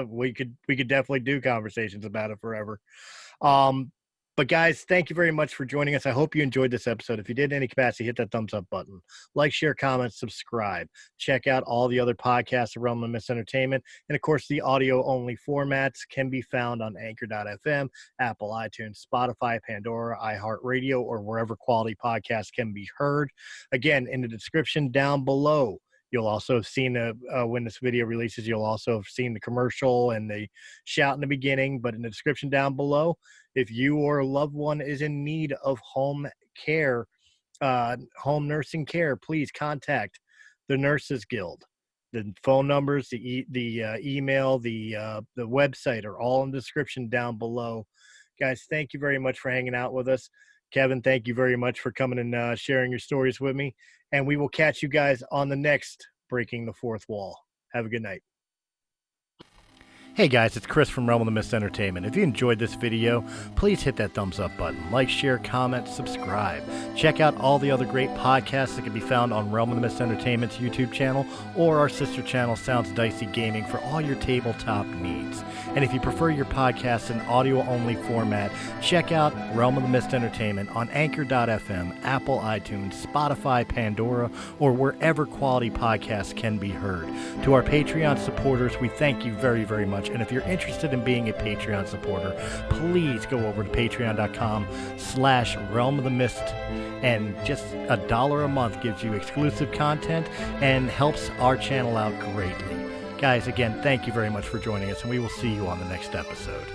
we could definitely do conversations about it forever. But guys, thank you very much for joining us. I hope you enjoyed this episode. If you did in any capacity, hit that thumbs up button. Like, share, comment, subscribe. Check out all the other podcasts of Realm of Mist Entertainment. And of course, the audio-only formats can be found on Anchor.fm, Apple, iTunes, Spotify, Pandora, iHeartRadio, or wherever quality podcasts can be heard. Again, in the description down below, you'll also have seen when this video releases, you'll also have seen the commercial and the shout in the beginning. But in the description down below, if you or a loved one is in need of home care, home nursing care, please contact the Nurses Guild. The phone numbers, the email, the website are all in the description down below. Guys, thank you very much for hanging out with us. Kevin, thank you very much for coming and sharing your stories with me. And we will catch you guys on the next Breaking the Fourth Wall. Have a good night. Hey guys, it's Chris from Realm of the Mist Entertainment. If you enjoyed this video, please hit that thumbs up button. Like, share, comment, subscribe. Check out all the other great podcasts that can be found on Realm of the Mist Entertainment's YouTube channel or our sister channel, Sounds Dicey Gaming, for all your tabletop needs. And if you prefer your podcast in audio-only format, check out Realm of the Mist Entertainment on Anchor.fm, Apple, iTunes, Spotify, Pandora, or wherever quality podcasts can be heard. To our Patreon supporters, we thank you very, very much. And if you're interested in being a Patreon supporter, please go over to patreon.com/Realm of the Mist, and just $1 a month gives you exclusive content and helps our channel out greatly. Guys, again, thank you very much for joining us, and we will see you on the next episode.